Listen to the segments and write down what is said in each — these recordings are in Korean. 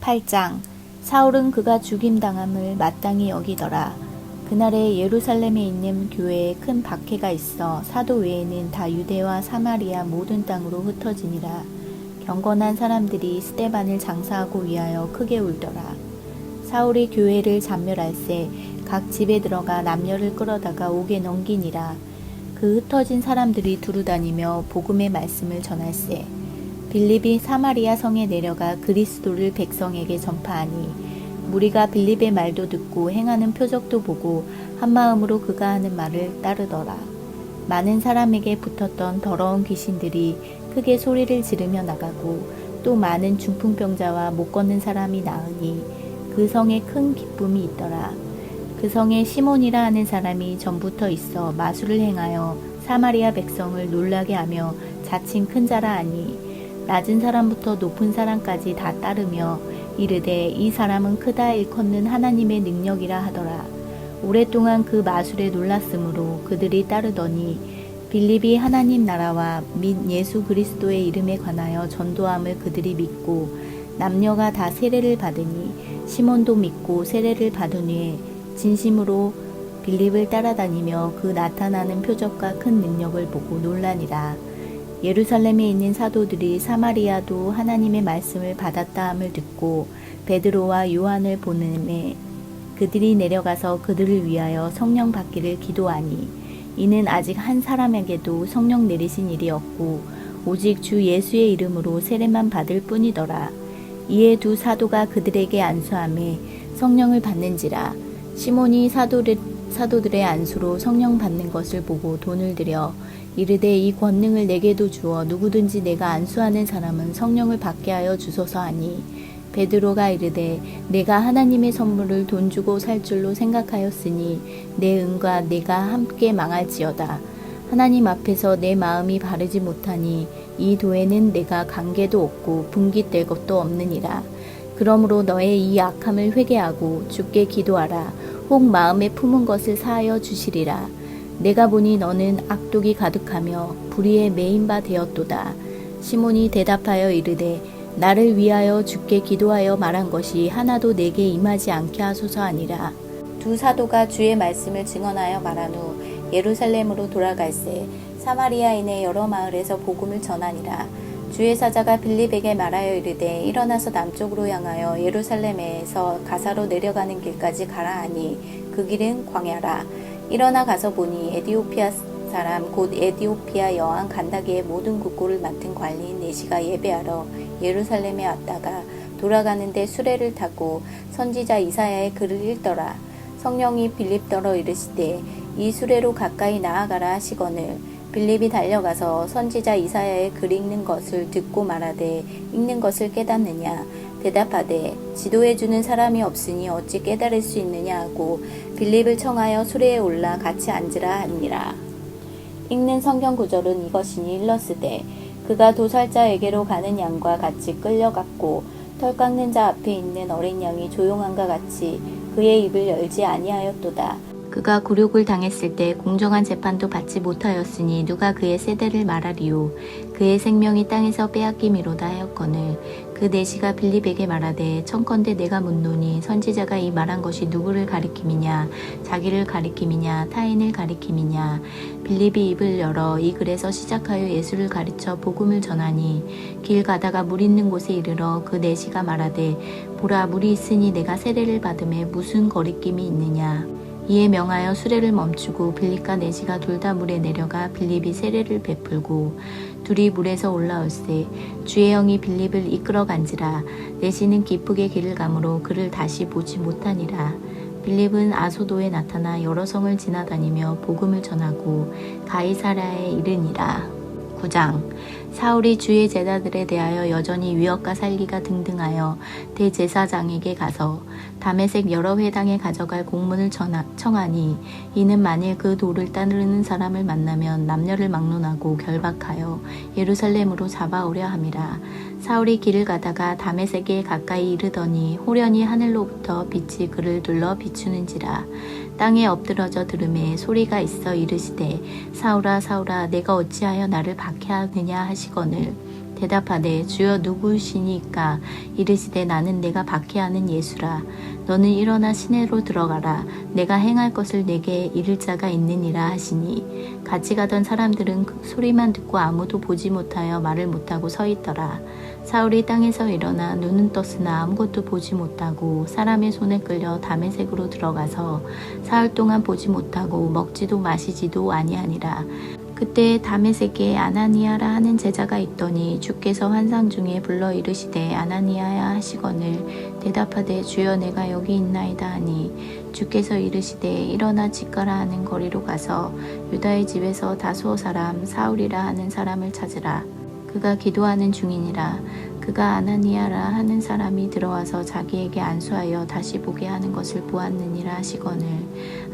8장. 사울은 그가 죽임당함을 마땅히 여기더라. 그날에 예루살렘에 있는 교회에 큰 박해가 있어 사도 외에는 다 유대와 사마리아 모든 땅으로 흩어지니라. 경건한 사람들이 스데반을 장사하고 위하여 크게 울더라. 사울이 교회를 잔멸할새 각 집에 들어가 남녀를 끌어다가 옥에 넘기니라. 그 흩어진 사람들이 두루다니며 복음의 말씀을 전할새 빌립이 사마리아 성에 내려가 그리스도를 백성에게 전파하니 무리가 빌립의 말도 듣고 행하는 표적도 보고 한마음으로 그가 하는 말을 따르더라. 많은 사람에게 붙었던 더러운 귀신들이 크게 소리를 지르며 나가고 또 많은 중풍병자와 못 걷는 사람이 나으니 그 성에 큰 기쁨이 있더라. 그 성에 시몬이라 하는 사람이 전부터 있어 마술을 행하여 사마리아 백성을 놀라게 하며 자칭 큰 자라 하니 낮은 사람부터 높은 사람까지 다 따르며 이르되 이 사람은 크다 일컫는 하나님의 능력이라 하더라. 오랫동안 그 마술에 놀랐으므로 그들이 따르더니 빌립이 하나님 나라와 및 예수 그리스도의 이름에 관하여 전도함을 그들이 믿고 남녀가 다 세례를 받으니 시몬도 믿고 세례를 받은 후에 진심으로 빌립을 따라다니며 그 나타나는 표적과 큰 능력을 보고 놀라니라. 예루살렘에 있는 사도들이 사마리아도 하나님의 말씀을 받았다 함을 듣고 베드로와 요한을 보내매 그들이 내려가서 그들을 위하여 성령 받기를 기도하니 이는 아직 한 사람에게도 성령 내리신 일이 없고 오직 주 예수의 이름으로 세례만 받을 뿐이더라. 이에 두 사도가 그들에게 안수하매 성령을 받는지라. 시몬이 사도들의 안수로 성령 받는 것을 보고 돈을 들여 이르되 이 권능을 내게도 주어 누구든지 내가 안수하는 사람은 성령을 받게 하여 주소서 하니 베드로가 이르되 내가 하나님의 선물을 돈 주고 살 줄로 생각하였으니 내 은과 내가 함께 망할지어다. 하나님 앞에서 내 마음이 바르지 못하니 이 도에는 내가 관계도 없고 분깃될 것도 없느니라. 그러므로 너의 이 악함을 회개하고 주께 기도하라. 혹 마음에 품은 것을 사하여 주시리라. 내가 보니 너는 악독이 가득하며 불의에 매인 바 되었도다. 시몬이 대답하여 이르되 나를 위하여 주께 기도하여 말한 것이 하나도 내게 임하지 않게 하소서 하니라. 두 사도가 주의 말씀을 증언하여 말한 후 예루살렘으로 돌아갈새 사마리아인의 여러 마을에서 복음을 전하니라. 주의 사자가 빌립에게 말하여 이르되 일어나서 남쪽으로 향하여 예루살렘에서 가사로 내려가는 길까지 가라 하니 그 길은 광야라. 일어나 가서 보니 에디오피아 사람 곧 에디오피아 여왕 간다게의 모든 국고를 맡은 관리인 네시가 예배하러 예루살렘에 왔다가 돌아가는데 수레를 타고 선지자 이사야의 글을 읽더라. 성령이 빌립더러 이르시되 이 수레로 가까이 나아가라 하시거늘 빌립이 달려가서 선지자 이사야의 글 읽는 것을 듣고 말하되 읽는 것을 깨닫느냐 대답하되 지도해주는 사람이 없으니 어찌 깨달을 수 있느냐 하고 빌립을 청하여 수레에 올라 같이 앉으라 하니라. 읽는 성경 구절은 이것이니 일러스되 그가 도살자에게로 가는 양과 같이 끌려갔고 털 깎는 자 앞에 있는 어린 양이 조용함과 같이 그의 입을 열지 아니하였도다. 그가 굴욕을 당했을 때 공정한 재판도 받지 못하였으니 누가 그의 세대를 말하리요. 그의 생명이 땅에서 빼앗김이로다 하였거늘 그 네시가 빌립에게 말하되 청컨대 내가 묻노니 선지자가 이 말한 것이 누구를 가리킴이냐 자기를 가리킴이냐 타인을 가리킴이냐. 빌립이 입을 열어 이 글에서 시작하여 예수를 가르쳐 복음을 전하니 길 가다가 물 있는 곳에 이르러 그 네시가 말하되 보라 물이 있으니 내가 세례를 받음에 무슨 거리낌이 있느냐. 이에 명하여 수레를 멈추고 빌립과 네시가 둘 다 물에 내려가 빌립이 세례를 베풀고 둘이 물에서 올라올새 주의 영이 빌립을 이끌어 간지라. 네시는 기쁘게 길을 가므로 그를 다시 보지 못하니라. 빌립은 아소도에 나타나 여러 성을 지나다니며 복음을 전하고 가이사랴에 이르니라. 9장. 사울이 주의 제자들에 대하여 여전히 위협과 살기가 등등하여 대제사장에게 가서 다메섹 여러 회당에 가져갈 공문을 청하니 이는 만일 그 도를 따르는 사람을 만나면 남녀를 막론하고 결박하여 예루살렘으로 잡아오려 함이라. 사울이 길을 가다가 다메섹에 가까이 이르더니 호련히 하늘로부터 빛이 그를 둘러 비추는지라. 땅에 엎드러져 들음에 소리가 있어 이르시되 사울아 사울아 내가 어찌하여 나를 박해하느냐 하시거늘 대답하되 주여 누구시니까? 이르시되 나는 내가 박해하는 예수라. 너는 일어나 시내로 들어가라. 내가 행할 것을 내게 이를 자가 있느니라 하시니 같이 가던 사람들은 그 소리만 듣고 아무도 보지 못하여 말을 못하고 서 있더라. 사울이 땅에서 일어나 눈은 떴으나 아무것도 보지 못하고 사람의 손에 끌려 다메섹으로 들어가서 사흘 동안 보지 못하고 먹지도 마시지도 아니하니라. 그때 다메섹에 아나니아라 하는 제자가 있더니 주께서 환상 중에 불러 이르시되 아나니아야 하시거늘 대답하되 주여 내가 여기 있나이다 하니 주께서 이르시되 일어나 집가라 하는 거리로 가서 유다의 집에서 다소 사람 사울이라 하는 사람을 찾으라. 그가 기도하는 중이니라. 그가 아나니아라 하는 사람이 들어와서 자기에게 안수하여 다시 보게 하는 것을 보았느니라 하시거늘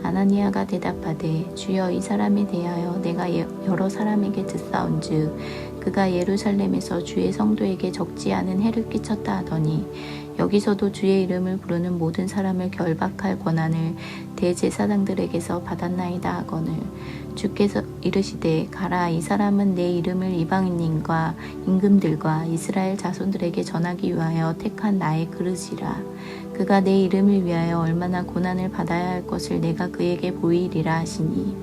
아나니아가 대답하되 주여 이 사람에 대하여 내가 여러 사람에게 듣사온즉 그가 예루살렘에서 주의 성도에게 적지 않은 해를 끼쳤다 하더니 여기서도 주의 이름을 부르는 모든 사람을 결박할 권한을 대제사장들에게서 받았나이다 하거늘 주께서 이르시되 가라. 이 사람은 내 이름을 이방인님과 임금들과 이스라엘 자손들에게 전하기 위하여 택한 나의 그릇이라. 그가 내 이름을 위하여 얼마나 고난을 받아야 할 것을 내가 그에게 보이리라 하시니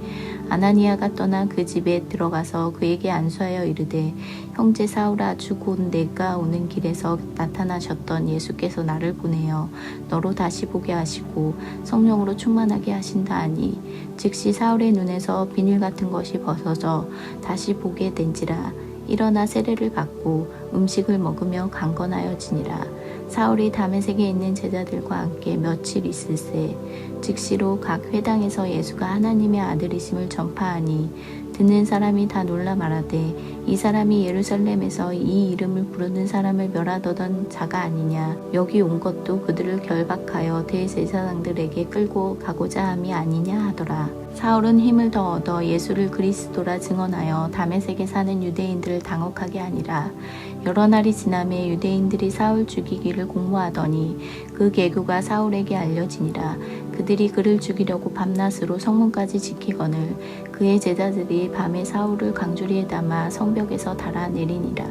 아나니아가 떠나 그 집에 들어가서 그에게 안수하여 이르되 형제 사울아 주 곧 내가 오는 길에서 나타나셨던 예수께서 나를 보내어 너로 다시 보게 하시고 성령으로 충만하게 하신다 하니 즉시 사울의 눈에서 비늘 같은 것이 벗어져 다시 보게 된지라. 일어나 세례를 받고 음식을 먹으며 강건하여지니라. 사울이 다메섹에 있는 제자들과 함께 며칠 있을새 즉시로 각 회당에서 예수가 하나님의 아들이심을 전파하니 듣는 사람이 다 놀라 말하되 이 사람이 예루살렘에서 이 이름을 부르는 사람을 멸하더던 자가 아니냐. 여기 온 것도 그들을 결박하여 대제사장들에게 끌고 가고자 함이 아니냐 하더라. 사울은 힘을 더 얻어 예수를 그리스도라 증언하여 다메섹에 사는 유대인들을 당혹하게 하니라. 여러 날이 지나매 유대인들이 사울 죽이기를 공모하더니 그 계교가 사울에게 알려지니라. 그들이 그를 죽이려고 밤낮으로 성문까지 지키거늘 그의 제자들이 밤에 사울을 강주리에 담아 성벽에서 달아내리니라.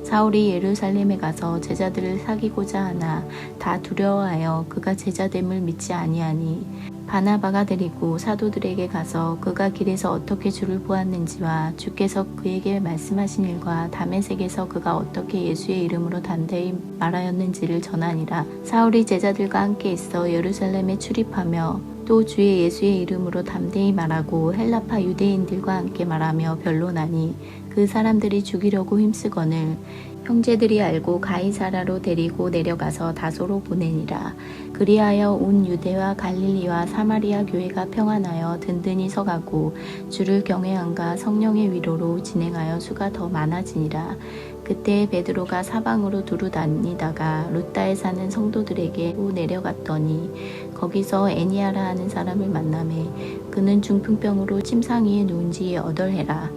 사울이 예루살렘에 가서 제자들을 사귀고자 하나 다 두려워하여 그가 제자됨을 믿지 아니하니 바나바가 데리고 사도들에게 가서 그가 길에서 어떻게 주를 보았는지와 주께서 그에게 말씀하신 일과 다메섹에서 그가 어떻게 예수의 이름으로 담대히 말하였는지를 전하니라. 사울이 제자들과 함께 있어 예루살렘에 출입하며 또 주의 예수의 이름으로 담대히 말하고 헬라파 유대인들과 함께 말하며 변론하니 그 사람들이 죽이려고 힘쓰거늘 형제들이 알고 가이사라로 데리고 내려가서 다소로 보내니라. 그리하여 온 유대와 갈릴리와 사마리아 교회가 평안하여 든든히 서가고 주를 경외함과 성령의 위로로 진행하여 수가 더 많아지니라. 그때 베드로가 사방으로 두루 다니다가 루다에 사는 성도들에게 내려갔더니 거기서 애니아라 하는 사람을 만나매 그는 중풍병으로 침상 위에 누운 지 8해라.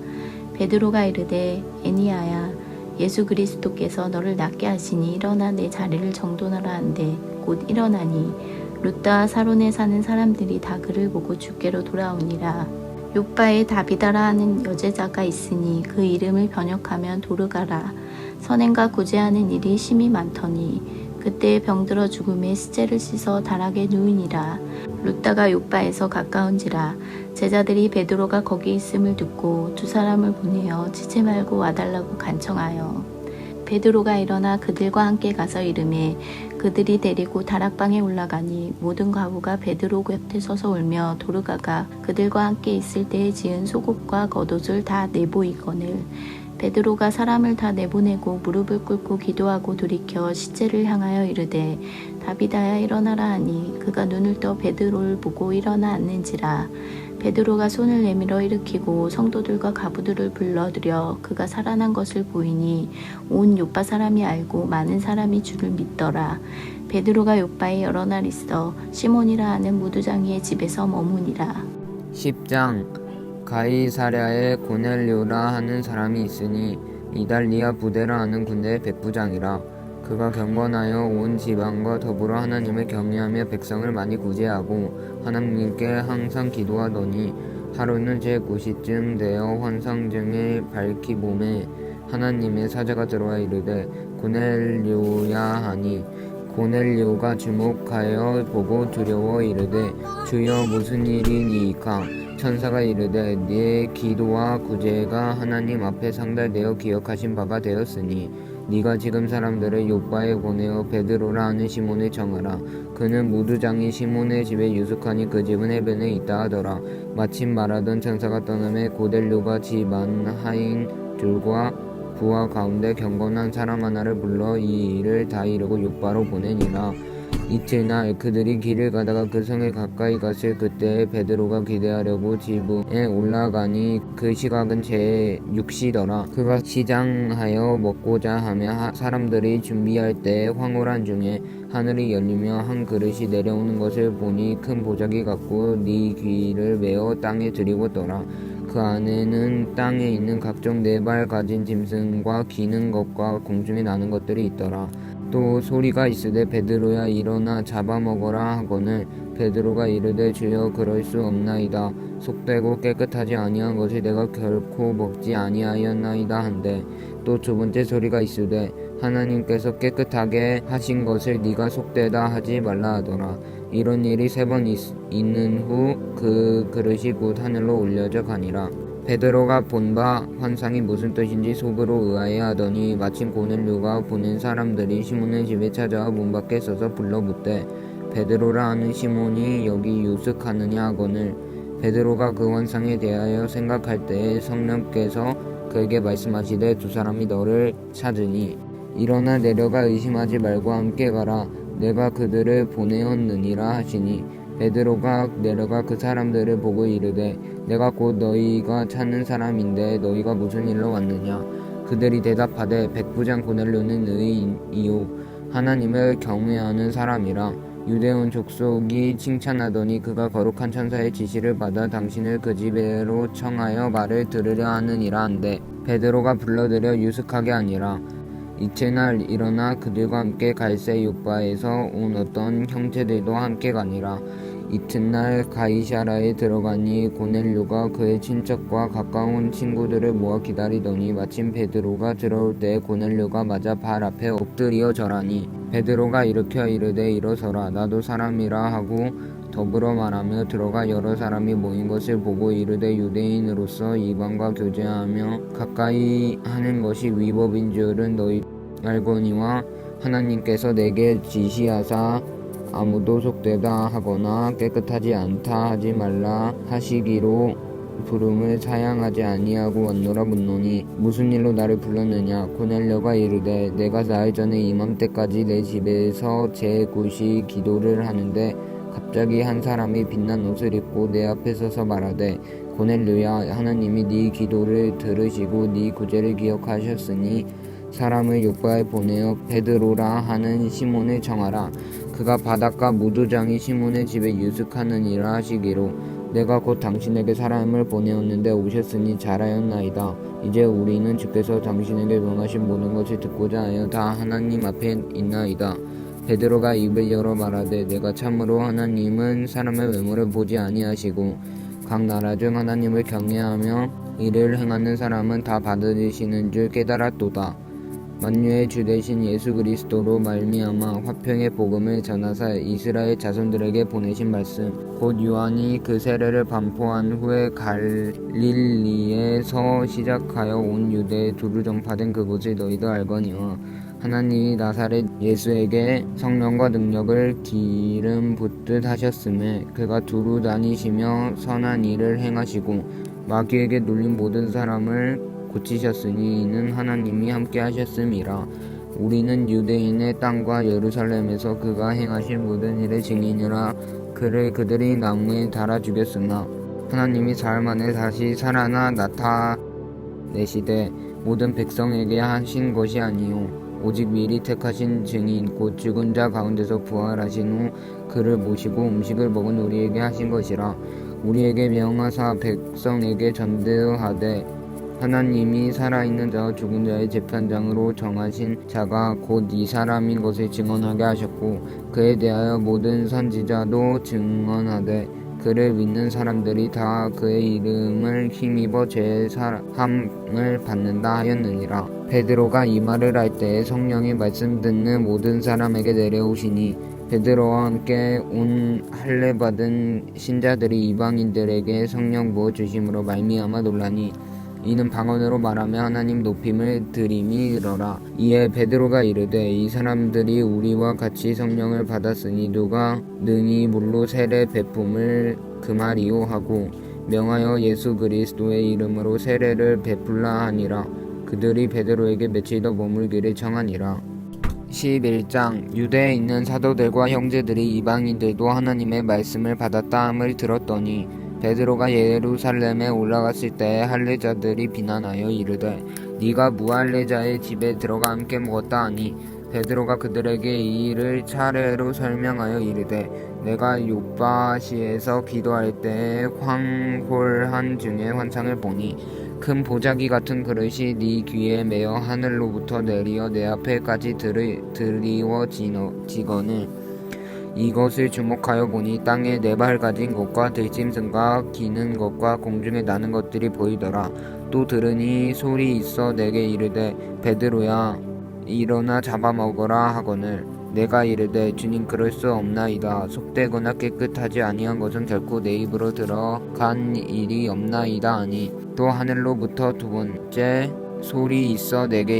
베드로가 이르되 애니아야 예수 그리스도께서 너를 낫게 하시니 일어나 내 자리를 정돈하라 한데 곧 일어나니 루다와 사론에 사는 사람들이 다 그를 보고 주께로 돌아오니라. 요바에 다비다라 하는 여제자가 있으니 그 이름을 번역하면 도르가라. 선행과 구제하는 일이 심히 많더니 그때 병들어 죽음에 시체를 씻어 다락에 누이니라. 루다가 요바에서 가까운지라. 제자들이 베드로가 거기 있음을 듣고 두 사람을 보내어 지체 말고 와달라고 간청하여 베드로가 일어나 그들과 함께 가서 이르매 그들이 데리고 다락방에 올라가니 모든 과부가 베드로 곁에 서서 울며 도르가가 그들과 함께 있을 때에 지은 속옷과 겉옷을 다 내보이거늘 베드로가 사람을 다 내보내고 무릎을 꿇고 기도하고 돌이켜 시체를 향하여 이르되 다비다야 일어나라 하니 그가 눈을 떠 베드로를 보고 일어나 앉는지라. 베드로가 손을 내밀어 일으키고 성도들과 가부들을 불러들여 그가 살아난 것을 보이니 온 요빠 사람이 알고 많은 사람이 주를 믿더라. 베드로가 요빠에 여러 날 있어 시몬이라 하는 무두장이의 집에서 머무니라. 10장 가이사랴에 고넬료라 하는 사람이 있으니 이달리아 부대라 하는 군대의 백부장이라. 그가 경건하여 온 지방과 더불어 하나님을 경외하며 백성을 많이 구제하고 하나님께 항상 기도하더니 하루는 제9시쯤 되어 환상 중에 밝히 몸에 하나님의 사자가 들어와 이르되 고넬료야 하니 고넬료가 주목하여 보고 두려워 이르되 주여 무슨 일이니이까 천사가 이르되 네 기도와 구제가 하나님 앞에 상달되어 기억하신 바가 되었으니 네가 지금 사람들을 욥바에 보내어 베드로라 하는 시몬을 정하라. 그는 무두장이 시몬의 집에 유숙하니 그 집은 해변에 있다 하더라. 마침 말하던 천사가 떠나매 고넬료가 집안 하인들과 부하 가운데 경건한 사람 하나를 불러 이 일을 다 이루고 욥바로 보내니라. 이튿날 그들이 길을 가다가 그 성에 가까이 갔을 그때에 베드로가 기대하려고 지붕에 올라가니 그 시각은 제 6시더라. 그가 시장하여 먹고자 하며 사람들이 준비할 때에 황홀한 중에 하늘이 열리며 한 그릇이 내려오는 것을 보니 큰 보자기 같고 네 귀를 메어 땅에 들이고더라. 그 안에는 땅에 있는 각종 네 발 가진 짐승과 기는 것과 공중에 나는 것들이 있더라. 또 소리가 있으되 베드로야 일어나 잡아먹어라 하거늘 베드로가 이르되 주여 그럴 수 없나이다. 속되고 깨끗하지 아니한 것을 내가 결코 먹지 아니하였나이다 한데 또 두 번째 소리가 있으되 하나님께서 깨끗하게 하신 것을 네가 속되다 하지 말라 하더라. 이런 일이 3번 있는 후 그 그릇이 곧 하늘로 올려져 가니라. 베드로가 본 바 환상이 무슨 뜻인지 속으로 의아해하더니 마침 고넬료가 보낸 사람들이 시몬의 집에 찾아와 문 밖에 서서 불러 묻되 베드로라 하는 시몬이 여기 유숙하느냐 하거늘 베드로가 그 환상에 대하여 생각할 때에 성령께서 그에게 말씀하시되 두 사람이 너를 찾으니 일어나 내려가 의심하지 말고 함께 가라. 내가 그들을 보내었느니라 하시니 베드로가 내려가 그 사람들을 보고 이르되 내가 곧 너희가 찾는 사람인데 너희가 무슨 일로 왔느냐. 그들이 대답하되 백부장 고넬료는 의인이요 하나님을 경외하는 사람이라. 유대온 족속이 칭찬하더니 그가 거룩한 천사의 지시를 받아 당신을 그 집에로 청하여 말을 들으려 하느니라 한데 베드로가 불러들여 유숙하게 하니라. 이튿날 일어나 그들과 함께 갈새 욥바에서 온 어떤 형제들도 함께 가니라. 이튿날 가이사랴에 들어가니 고넬료가 그의 친척과 가까운 친구들을 모아 기다리더니 마침 베드로가 들어올 때 고넬료가 맞아 발 앞에 엎드려 절하니 베드로가 일으켜 이르되 일어서라 나도 사람이라 하고 더불어 말하며 들어가 여러 사람이 모인 것을 보고 이르되 유대인으로서 이방과 교제하며 가까이 하는 것이 위법인 줄은 너희 알거니와 하나님께서 내게 지시하사 아무도 속되다 하거나 깨끗하지 않다 하지 말라 하시기로 부름을 사양하지 아니하고 왔노라 묻노니 무슨 일로 나를 불렀느냐. 고넬료가 이르되 내가 나흘 전에 이맘때까지 내 집에서 제 곳이 기도를 하는데 갑자기 한 사람이 빛난 옷을 입고 내 앞에 서서 말하되 고넬료야 하나님이 네 기도를 들으시고 네 구제를 기억하셨으니 사람을 욥바에 보내어 베드로라 하는 시몬을 정하라. 그가 바닷가 무두장이 시몬의 집에 유숙하느니라 하시기로 내가 곧 당신에게 사람을 보내었는데 오셨으니 잘하였나이다. 이제 우리는 주께서 당신에게 명하신 모든 것을 듣고자 하여 다 하나님 앞에 있나이다. 베드로가 입을 열어 말하되 내가 참으로 하나님은 사람의 외모를 보지 아니하시고 각 나라 중 하나님을 경외하며 이를 행하는 사람은 다 받으시는 줄 깨달았도다. 만유의 주 되신 예수 그리스도로 말미암아 화평의 복음을 전하사 이스라엘 자손들에게 보내신 말씀 곧 요한이 그 세례를 반포한 후에 갈릴리에서 시작하여 온 유대에 두루 전파된 그곳을 너희도 알거니와 하나님이 나사렛 예수에게 성령과 능력을 기름 붓듯 하셨음에 그가 두루 다니시며 선한 일을 행하시고 마귀에게 눌린 모든 사람을 고치셨으니 이는 하나님이 함께 하셨음이라. 우리는 유대인의 땅과 예루살렘에서 그가 행하신 모든 일을 증인이라. 그를 그들이 나무에 달아 죽였으나 하나님이 사흘 만에 다시 살아나 나타내시되 모든 백성에게 하신 것이 아니요 오직 미리 택하신 증인 곧 죽은 자 가운데서 부활하신 후 그를 모시고 음식을 먹은 우리에게 하신 것이라. 우리에게 명하사 백성에게 전도하되 하나님이 살아있는 자와 죽은 자의 재판장으로 정하신 자가 곧 이 사람인 것을 증언하게 하셨고 그에 대하여 모든 선지자도 증언하되 그를 믿는 사람들이 다 그의 이름을 힘입어 죄 사함을 받는다 하였느니라. 베드로가 이 말을 할 때에 성령이 말씀 듣는 모든 사람에게 내려오시니 베드로와 함께 온 할례 받은 신자들이 이방인들에게 성령 부어 주심으로 말미암아 놀라니 이는 방언으로 말하며 하나님 높임을 들임이러라. 이에 베드로가 이르되 이 사람들이 우리와 같이 성령을 받았으니 누가 능히 물로 세례 베품을 금하리요 하고 명하여 예수 그리스도의 이름으로 세례를 베풀라 하니라. 그들이 베드로에게 며칠 더 머물기를 청하니라. 11장. 유대에 있는 사도들과 형제들이 이방인들도 하나님의 말씀을 받았다 함을 들었더니 베드로가 예루살렘에 올라갔을 때 할례자들이 비난하여 이르되 네가 무할례자의 집에 들어가 함께 먹었다 하니 베드로가 그들에게 이 일을 차례로 설명하여 이르되 내가 요빠시에서 기도할 때에 황홀한 중에 환상을 보니 큰 보자기 같은 그릇이 네 귀에 매어 하늘로부터 내리어 내 앞에까지 드리워지거늘 이것을 주목하여 보니 땅에 네 발 가진 것과 들짐승과 기는 것과 공중에 나는 것들이 보이더라. 또 들으니 소리 있어 내게 이르되 베드로야 일어나 잡아먹어라 하거늘 내가 이르되 주님 그럴 수 없나이다. 속되거나 깨끗하지 아니한 것은 결코 내 입으로 들어간 일이 없나이다 하니 또 하늘로부터 두 번째 소리 있어 내게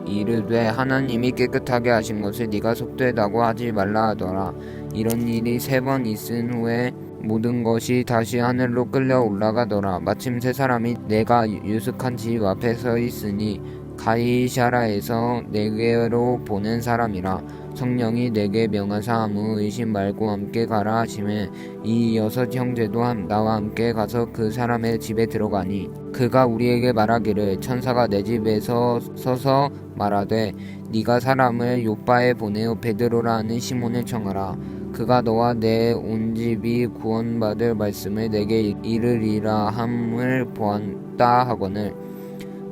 이르되 하나님이 깨끗하게 하신 것을 네가 속되다고 하지 말라 하더라. 이런 일이 3번 있은 후에 모든 것이 다시 하늘로 끌려 올라가더라. 마침 세 사람이 내가 유숙한 집 앞에 서 있으니 가이사라에서 내게로 보낸 사람이라. 성령이 내게 명하사 아무 의심 말고 함께 가라 하시매 이 6 형제도 나와 함께 가서 그 사람의 집에 들어가니 그가 우리에게 말하기를 천사가 내 집에서 서서 말하되 네가 사람을 요빠에 보내어 베드로라 하는 시몬을 청하라. 그가 너와 내 온 집이 구원받을 말씀을 내게 이르리라 함을 보았다 하거늘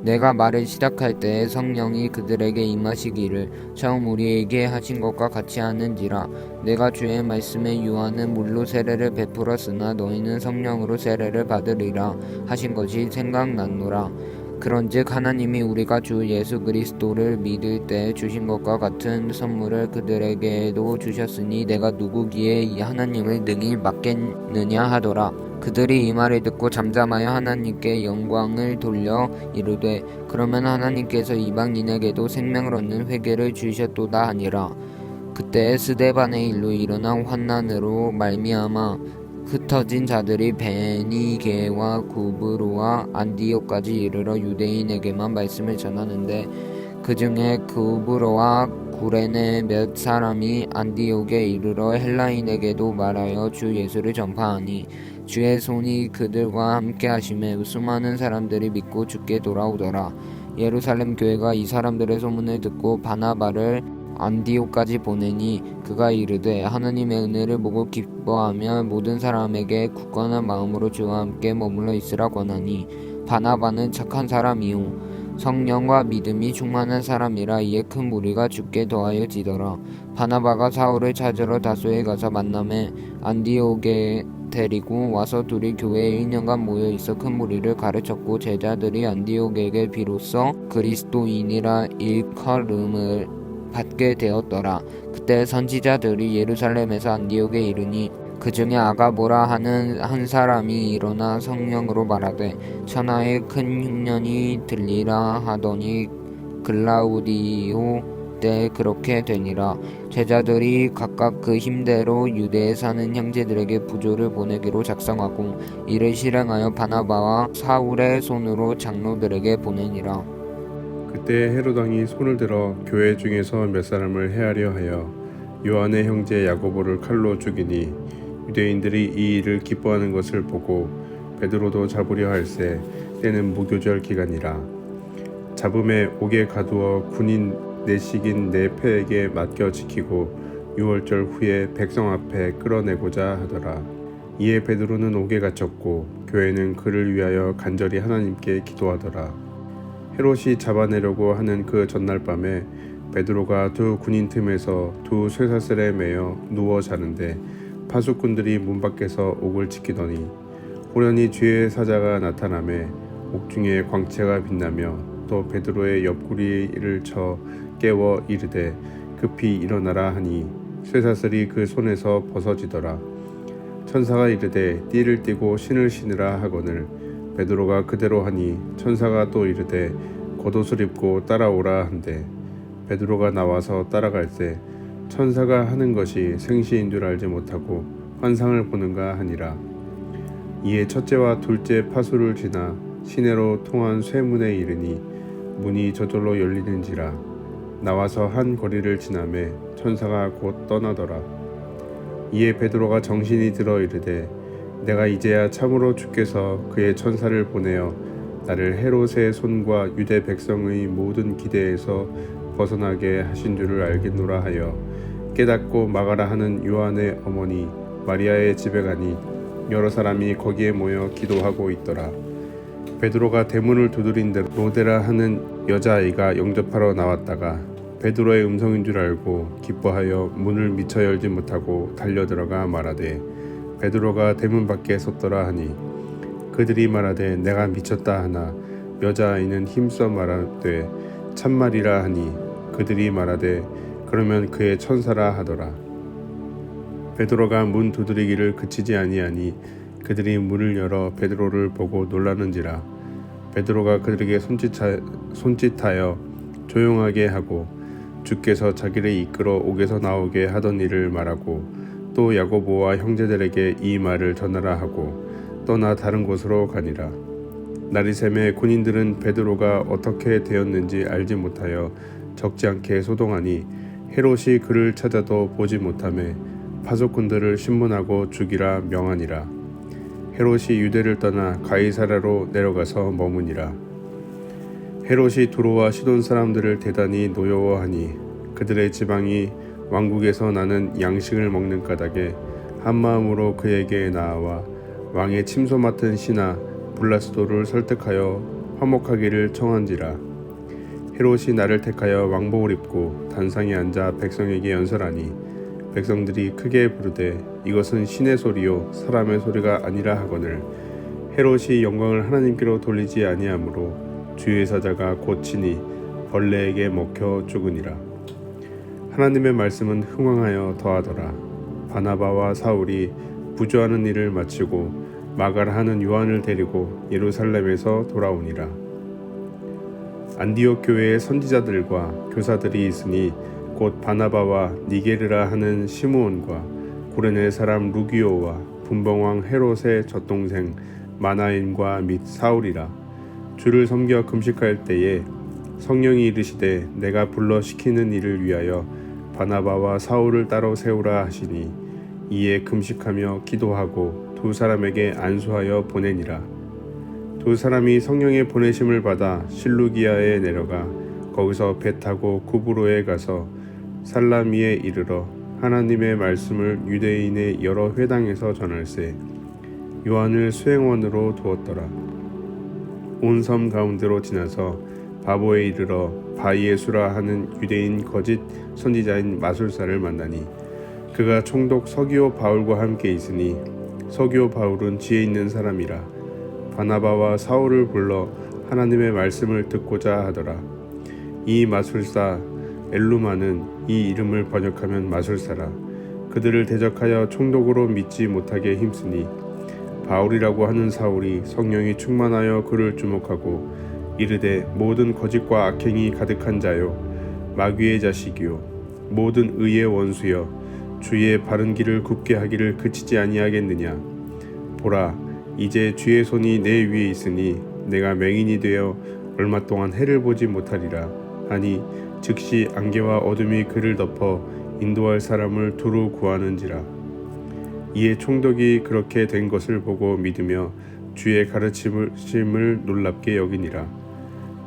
내가 말을 시작할 때에 성령이 그들에게 임하시기를 처음 우리에게 하신 것과 같이 하는지라. 내가 주의 말씀에 유하는 물로 세례를 베풀었으나 너희는 성령으로 세례를 받으리라 하신 것이 생각났노라. 그런즉 하나님이 우리가 주 예수 그리스도를 믿을 때 주신 것과 같은 선물을 그들에게도 주셨으니 내가 누구기에 이 하나님을 능히 맡겠느냐 하더라. 그들이 이 말을 듣고 잠잠하여 하나님께 영광을 돌려 이르되 그러면 하나님께서 이방인에게도 생명을 얻는 회개를 주셨도다 하니라. 그때 스데반의 일로 일어난 환난으로 말미암아 흩어진 자들이 베니게와 구브로와 안디옥까지 이르러 유대인에게만 말씀을 전하는데 그 중에 구브로와 구레네 몇 사람이 안디옥에 이르러 헬라인에게도 말하여 주 예수를 전파하니 주의 손이 그들과 함께 하심에 수많은 사람들이 믿고 주께 돌아오더라. 예루살렘 교회가 이 사람들의 소문을 듣고 바나바를 안디옥까지 보내니 그가 이르되 하나님의 은혜를 보고 기뻐하며 모든 사람에게 굳건한 마음으로 주와 함께 머물러 있으라 권하니 바나바는 착한 사람이요 성령과 믿음이 충만한 사람이라. 이에 큰 무리가 주께 더하여 지더라. 바나바가 사울을 찾으러 다소에 가서 만남에 안디옥에 데리고 와서 둘이 교회에 1년간 모여 있어 큰 무리를 가르쳤고 제자들이 안디옥에게 비로소 그리스도인이라 일컬음을 받게 되었더라. 그때 선지자들이 예루살렘에서 안디옥에 이르니 그 중에 아가보라 하는 한 사람이 일어나 성령으로 말하되 천하에 큰 흉년이 들리라 하더니 글라우디오 때 그렇게 되니라. 제자들이 각각 그 힘대로 유대에 사는 형제들에게 부조를 보내기로 작성하고 이를 실행하여 바나바와 사울의 손으로 장로들에게 보내니라. 그때 헤롯 왕이 손을 들어 교회 중에서 몇 사람을 해하려 하여 요한의 형제 야고보를 칼로 죽이니 유대인들이 이 일을 기뻐하는 것을 보고 베드로도 잡으려 할세 때는 무교절 기간이라. 잡음에 옥에 가두어 군인 내식인 네 패에게 맡겨 지키고 6월절 후에 백성 앞에 끌어내고자 하더라. 이에 베드로는 옥에 갇혔고 교회는 그를 위하여 간절히 하나님께 기도하더라. 헤롯이 잡아내려고 하는 그 전날 밤에 베드로가 두 군인 틈에서 두 쇠사슬에 매여 누워 자는데 파수꾼들이 문 밖에서 옥을 지키더니 호련히 주의 사자가 나타나매 옥중에 광채가 빛나며 또 베드로의 옆구리를 쳐 깨워 이르되 급히 일어나라 하니 쇠사슬이 그 손에서 벗어지더라. 천사가 이르되 띠를 띠고 신을 신으라 하거늘 베드로가 그대로 하니 천사가 또 이르되 겉옷을 입고 따라오라 한대 베드로가 나와서 따라갈 때 천사가 하는 것이 생시인 줄 알지 못하고 환상을 보는가 하니라. 이에 첫째와 둘째 파수를 지나 시내로 통한 쇠문에 이르니 문이 저절로 열리는지라. 나와서 한 거리를 지나매 천사가 곧 떠나더라. 이에 베드로가 정신이 들어 이르되 내가 이제야 참으로 주께서 그의 천사를 보내어 나를 헤롯의 손과 유대 백성의 모든 기대에서 벗어나게 하신 줄을 알겠노라 하여 깨닫고 마가라 하는 요한의 어머니 마리아의 집에 가니 여러 사람이 거기에 모여 기도하고 있더라. 베드로가 대문을 두드린 대로 로데라 하는 여자아이가 영접하러 나왔다가 베드로의 음성인 줄 알고 기뻐하여 문을 미처 열지 못하고 달려들어가 말하되 베드로가 대문 밖에 섰더라 하니 그들이 말하되 내가 미쳤다 하나 여자아이는 힘써 말하되 참말이라 하니 그들이 말하되 그러면 그의 천사라 하더라. 베드로가 문 두드리기를 그치지 아니하니 그들이 문을 열어 베드로를 보고 놀라는지라. 베드로가 그들에게 손짓하여 조용하게 하고 주께서 자기를 이끌어 옥에서 나오게 하던 일을 말하고 또 야고보와 형제들에게 이 말을 전하라 하고 떠나 다른 곳으로 가니라. 날이 새매 군인들은 베드로가 어떻게 되었는지 알지 못하여 적지 않게 소동하니 헤롯이 그를 찾아도 보지 못하매 파수꾼들을 신문하고 죽이라 명하니라. 헤롯이 유대를 떠나 가이사랴로 내려가서 머무니라. 헤롯이 두로와 시돈 사람들을 대단히 노여워하니 그들의 지방이 왕국에서 나는 양식을 먹는 까닭에 한마음으로 그에게 나아와 왕의 침소 맡은 신하 블라스도를 설득하여 화목하기를 청한지라. 헤롯이 나를 택하여 왕복을 입고 단상에 앉아 백성에게 연설하니 백성들이 크게 부르되 이것은 신의 소리요 사람의 소리가 아니라 하거늘 헤롯이 영광을 하나님께로 돌리지 아니하므로 주의 사자가 고치니 벌레에게 먹혀 죽으니라. 하나님의 말씀은 흥왕하여 더하더라. 바나바와 사울이 부조하는 일을 마치고 마가라 하는 요한을 데리고 예루살렘에서 돌아오니라. 안디옥 교회의 선지자들과 교사들이 있으니 곧 바나바와 니게르라 하는 시므온과 구레네 사람 루기오와 분봉왕 헤롯의 젖동생 마나인과 및 사울이라. 주를 섬겨 금식할 때에 성령이 이르시되 내가 불러 시키는 일을 위하여 바나바와 사울을 따로 세우라 하시니 이에 금식하며 기도하고 두 사람에게 안수하여 보내니라. 두 사람이 성령의 보내심을 받아 실루기아에 내려가 거기서 배 타고 구브로에 가서 살라미에 이르러 하나님의 말씀을 유대인의 여러 회당에서 전할세 요한을 수행원으로 두었더라. 온 섬 가운데로 지나서 바보에 이르러 바이에수라 하는 유대인 거짓 선지자인 마술사를 만나니 그가 총독 서기오 바울과 함께 있으니 서기오 바울은 지혜 있는 사람이라. 바나바와 사울을 불러 하나님의 말씀을 듣고자 하더라. 이 마술사 엘루마는 이 이름을 번역하면 마술사라. 그들을 대적하여 총독으로 믿지 못하게 힘쓰니 바울이라고 하는 사울이 성령이 충만하여 그를 주목하고 이르되 모든 거짓과 악행이 가득한 자요 마귀의 자식이요 모든 의의 원수여 주의 바른 길을 굽게 하기를 그치지 아니하겠느냐. 보라 이제 주의 손이 내 위에 있으니 내가 맹인이 되어 얼마 동안 해를 보지 못하리라 하니 즉시 안개와 어둠이 그를 덮어 인도할 사람을 두루 구하는지라. 이에 총독이 그렇게 된 것을 보고 믿으며 주의 가르침을 놀랍게 여기니라.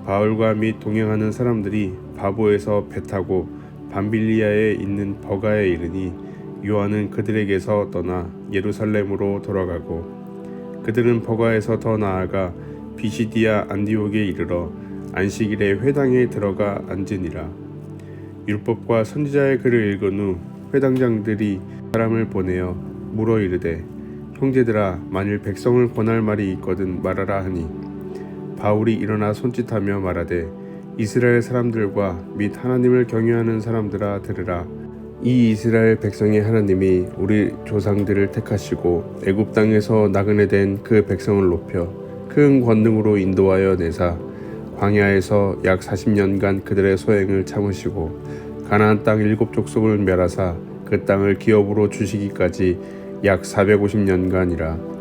바울과 및 동행하는 사람들이 바보에서 배 타고 밤빌리아에 있는 버가에 이르니 요한은 그들에게서 떠나 예루살렘으로 돌아가고 그들은 버가에서 더 나아가 비시디아 안디옥에 이르러 안식일에 회당에 들어가 앉으니라. 율법과 선지자의 글을 읽은 후 회당장들이 사람을 보내어 물어 이르되 형제들아 만일 백성을 권할 말이 있거든 말하라 하니 바울이 일어나 손짓하며 말하되 이스라엘 사람들과 및 하나님을 경외하는 사람들아 들으라. 이 이스라엘 백성의 하나님이 우리 조상들을 택하시고 애굽 땅에서 나그네 된 그 백성을 높여 큰 권능으로 인도하여 내사 광야에서 약 40년간 그들의 소행을 참으시고 가나안 땅 7족속을 멸하사 그 땅을 기업으로 주시기까지 약 450년간이라.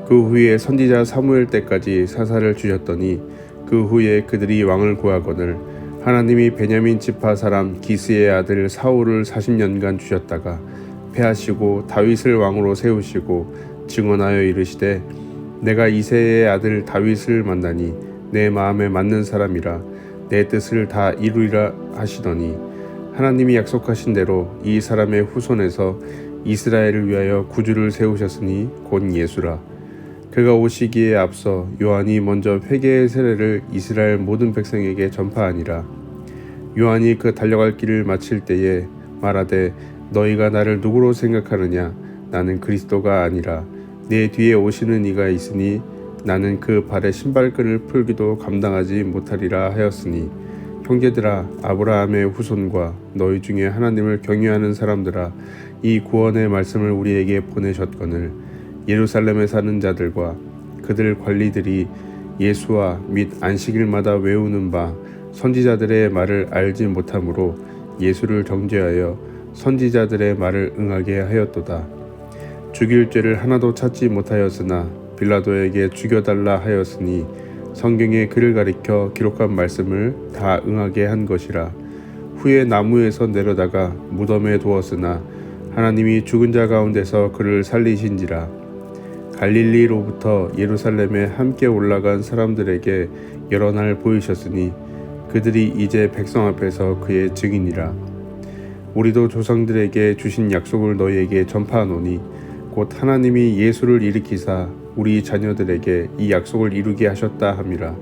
그 후에 선지자 사무엘 때까지 사사를 주셨더니 그 후에 그들이 왕을 구하거늘 하나님이 베냐민 지파 사람 기스의 아들 사울을 40년간 주셨다가 패하시고 다윗을 왕으로 세우시고 증언하여 이르시되 내가 이새의 아들 다윗을 만나니 내 마음에 맞는 사람이라 내 뜻을 다 이루리라 하시더니 하나님이 약속하신 대로 이 사람의 후손에서 이스라엘을 위하여 구주를 세우셨으니 곧 예수라. 그가 오시기에 앞서 요한이 먼저 회개의 세례를 이스라엘 모든 백성에게 전파하니라. 요한이 그 달려갈 길을 마칠 때에 말하되 너희가 나를 누구로 생각하느냐 나는 그리스도가 아니라 내 뒤에 오시는 이가 있으니 나는 그 발의 신발끈을 풀기도 감당하지 못하리라 하였으니 형제들아 아브라함의 후손과 너희 중에 하나님을 경외하는 사람들아 이 구원의 말씀을 우리에게 보내셨거늘 예루살렘에 사는 자들과 그들 관리들이 예수와 및 안식일마다 외우는 바 선지자들의 말을 알지 못하므로 예수를 정죄하여 선지자들의 말을 응하게 하였도다. 죽일 죄를 하나도 찾지 못하였으나 빌라도에게 죽여달라 하였으니 성경에 그를 가리켜 기록한 말씀을 다 응하게 한 것이라. 후에 나무에서 내려다가 무덤에 두었으나 하나님이 죽은 자 가운데서 그를 살리신지라. 갈릴리로부터 예루살렘에 함께 올라간 사람들에게 여러 날 보이셨으니 그들이 이제 백성 앞에서 그의 증인이라. 우리도 조상들에게 주신 약속을 너희에게 전파하노니 곧 하나님이 예수를 일으키사 우리 자녀들에게 이 약속을 이루게 하셨다 함이라.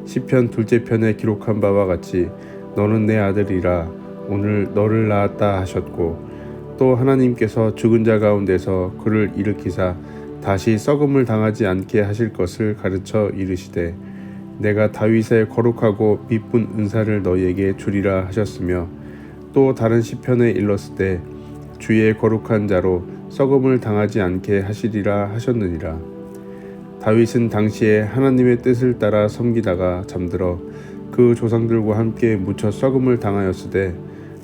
시편 둘째 편에 기록한 바와 같이 너는 내 아들이라 오늘 너를 낳았다 하셨고 또 하나님께서 죽은 자 가운데서 그를 일으키사 다시 썩음을 당하지 않게 하실 것을 가르쳐 이르시되 내가 다윗의 거룩하고 비쁜 은사를 너희에게 주리라 하셨으며 또 다른 시편에 일렀을 주의 거룩한 자로 썩음을 당하지 않게 하시리라 하셨느니라. 다윗은 당시에 하나님의 뜻을 따라 섬기다가 잠들어 그 조상들과 함께 묻혀 썩음을 당하였으되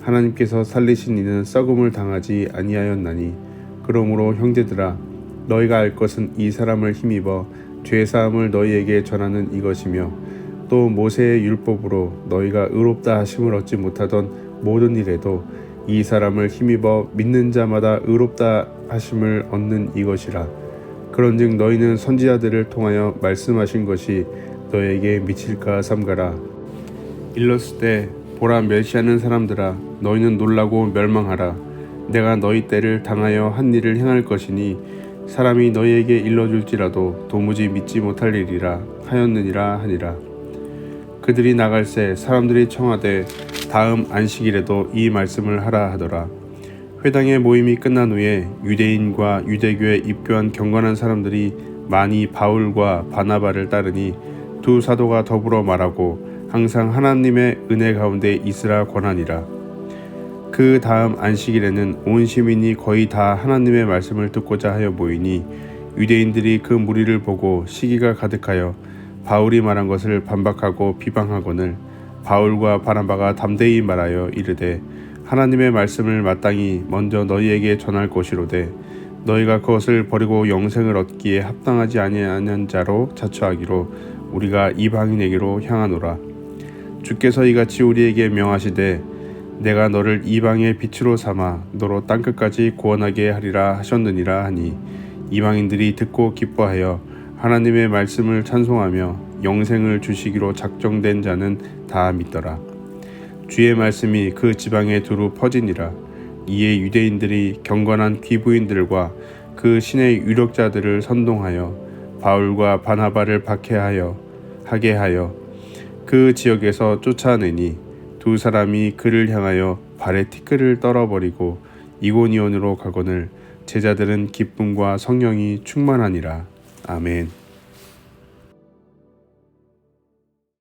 하나님께서 살리신 이는 썩음을 당하지 아니하였나니 그러므로 형제들아 너희가 알 것은 이 사람을 힘입어 죄사함을 너희에게 전하는 이것이며 또 모세의 율법으로 너희가 의롭다 하심을 얻지 못하던 모든 일에도 이 사람을 힘입어 믿는 자마다 의롭다 하심을 얻는 이것이라. 그런즉 너희는 선지자들을 통하여 말씀하신 것이 너희에게 미칠까 삼가라. 일렀을 때 보라 멸시하는 사람들아 너희는 놀라고 멸망하라. 내가 너희 때를 당하여 한 일을 행할 것이니 사람이 너희에게 일러줄지라도 도무지 믿지 못할 일이라 하였느니라 하니라. 그들이 나갈새 사람들이 청하되 다음 안식일에도 이 말씀을 하라 하더라. 회당의 모임이 끝난 후에 유대인과 유대교에 입교한 경건한 사람들이 많이 바울과 바나바를 따르니 두 사도가 더불어 말하고 항상 하나님의 은혜 가운데 있으라 권하니라. 그 다음 안식일에는 온 시민이 거의 다 하나님의 말씀을 듣고자 하여 모이니 유대인들이 그 무리를 보고 시기가 가득하여 바울이 말한 것을 반박하고 비방하거늘 바울과 바나바가 담대히 말하여 이르되 하나님의 말씀을 마땅히 먼저 너희에게 전할 것이로되 너희가 그것을 버리고 영생을 얻기에 합당하지 아니하는 자로 자처하기로 우리가 이방인에게로 향하노라. 주께서 이같이 우리에게 명하시되 내가 너를 이방의 빛으로 삼아 너로 땅끝까지 구원하게 하리라 하셨느니라 하니 이방인들이 듣고 기뻐하여 하나님의 말씀을 찬송하며 영생을 주시기로 작정된 자는 다 믿더라. 주의 말씀이 그 지방에 두루 퍼지니라. 이에 유대인들이 경건한 귀부인들과 그 신의 유력자들을 선동하여 바울과 바나바를 박해하여 하게 하여 그 지역에서 쫓아내니 두 사람이 그를 향하여 발에 티끌을 떨어버리고 이고니온으로 가거늘 제자들은 기쁨과 성령이 충만하니라. 아멘.